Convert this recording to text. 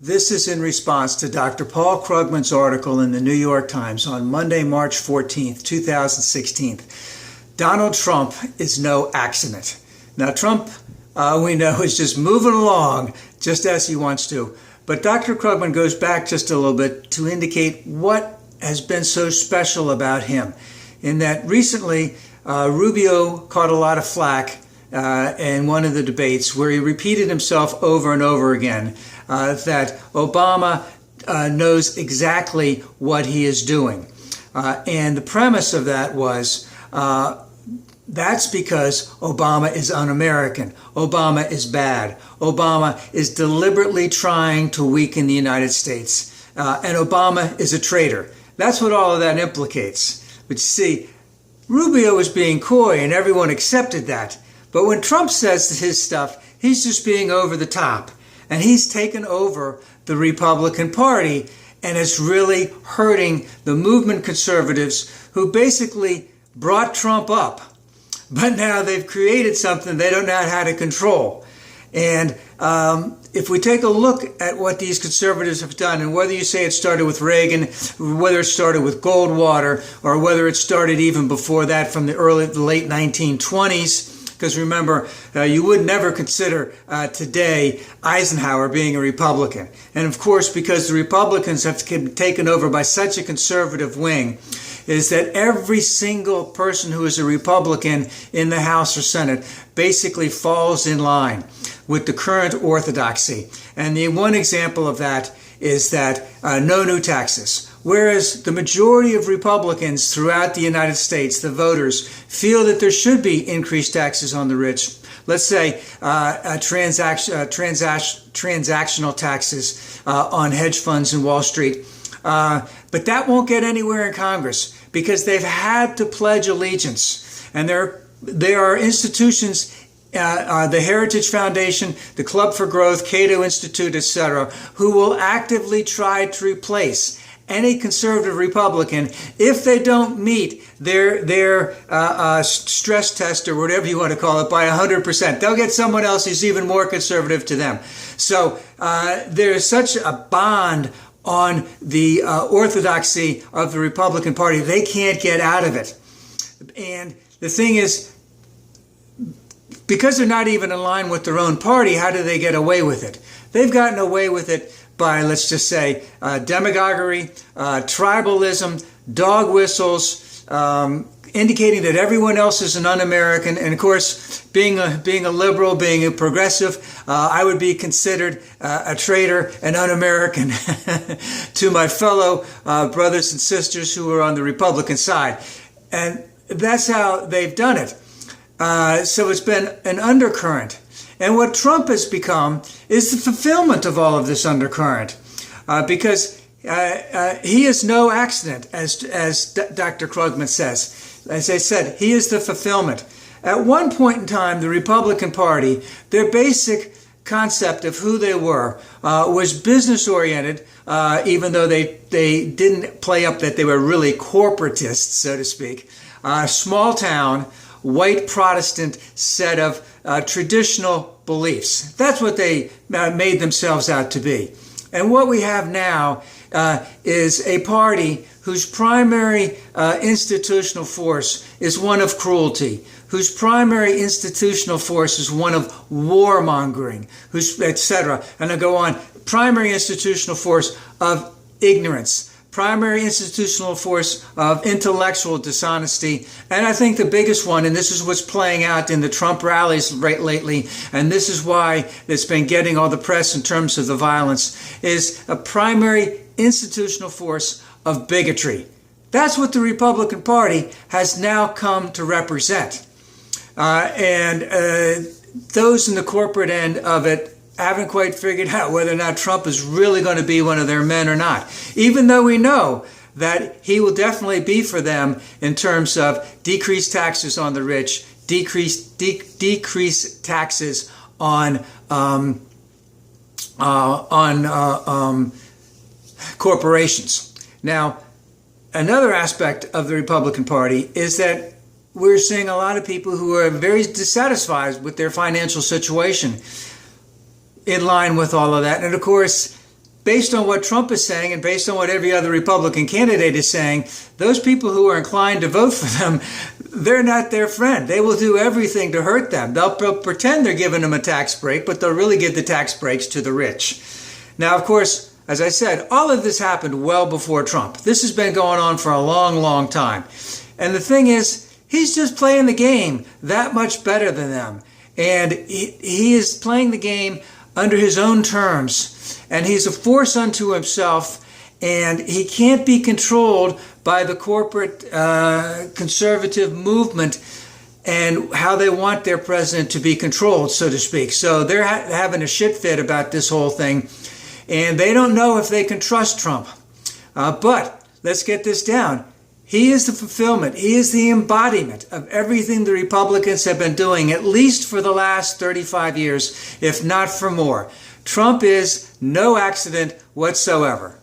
This is in response to Dr. Paul Krugman's article in the New York Times on Monday, March 14th, 2016. Donald Trump is no accident. Now, Trump, we know, is just moving along just as he wants to. But Dr. Krugman goes back just a little bit to indicate what has been so special about him. In that recently, Rubio caught a lot of flack in one of the debates where he repeated himself over and over again that Obama knows exactly what he is doing. And the premise of that was that's because Obama is un-American. Obama is bad. Obama is deliberately trying to weaken the United States. And Obama is a traitor. That's what all of that implicates. But you see, Rubio was being coy and everyone accepted that. But when Trump says his stuff, he's just being over the top. And he's taken over the Republican Party, and it's really hurting the movement conservatives who basically brought Trump up. But now they've created something they don't know how to control. And if we take a look at what these conservatives have done, and whether you say it started with Reagan, whether it started with Goldwater, or whether it started even before that from the late 1920s, because remember, you would never consider today Eisenhower being a Republican. And of course, because the Republicans have been taken over by such a conservative wing, is that every single person who is a Republican in the House or Senate basically falls in line with the current orthodoxy. And the one example of that is that no new taxes. Whereas the majority of Republicans throughout the United States, the voters, feel that there should be increased taxes on the rich. Let's say transactional taxes on hedge funds and Wall Street. But that won't get anywhere in Congress because they've had to pledge allegiance. And there are institutions, the Heritage Foundation, the Club for Growth, Cato Institute, etc., who will actively try to replace any conservative Republican if they don't meet their stress test or whatever you want to call it by 100%. They'll get someone else who's even more conservative to them. So there's such a bond on the orthodoxy of the Republican Party, they can't get out of it. And the thing is, because they're not even in line with their own party, how do they get away with it? They've gotten away with it by, let's just say, demagoguery, tribalism, dog whistles, indicating that everyone else is an un-American. And of course, being a liberal, being a progressive, I would be considered a traitor and un-American to my fellow brothers and sisters who are on the Republican side. And that's how they've done it. So it's been an undercurrent. And what Trump has become is the fulfillment of all of this undercurrent, because he is no accident, as Dr. Krugman says. As I said, he is the fulfillment. At one point in time, the Republican Party, their basic concept of who they were was business-oriented, even though they didn't play up that they were really corporatists, so to speak. Small town, white Protestant set of traditional beliefs. That's what they made themselves out to be. And what we have now is a party whose primary institutional force is one of cruelty, whose primary institutional force is one of warmongering, etc. And I go on. Primary institutional force of ignorance, primary institutional force of intellectual dishonesty, and I think the biggest one, and this is what's playing out in the Trump rallies lately, and this is why it's been getting all the press in terms of the violence, is a primary institutional force of bigotry. That's what the Republican Party has now come to represent. Those in the corporate end of it haven't quite figured out whether or not Trump is really going to be one of their men or not, even though we know that he will definitely be for them in terms of decreased taxes on the rich, decreased taxes on corporations. Now, another aspect of the Republican Party is that we're seeing a lot of people who are very dissatisfied with their financial situation in line with all of that. And of course, based on what Trump is saying and based on what every other Republican candidate is saying, those people who are inclined to vote for them, they're not their friend. They will do everything to hurt them. They'll pretend they're giving them a tax break, but they'll really give the tax breaks to the rich. Now, of course, as I said, all of this happened well before Trump. This has been going on for a long, long time. And the thing is, he's just playing the game that much better than them. And he is playing the game under his own terms. And he's a force unto himself. And he can't be controlled by the corporate conservative movement and how they want their president to be controlled, so to speak. So they're having a shit fit about this whole thing. And they don't know if they can trust Trump. But let's get this down. He is the fulfillment. He is the embodiment of everything the Republicans have been doing, at least for the last 35 years, if not for more. Trump is no accident whatsoever.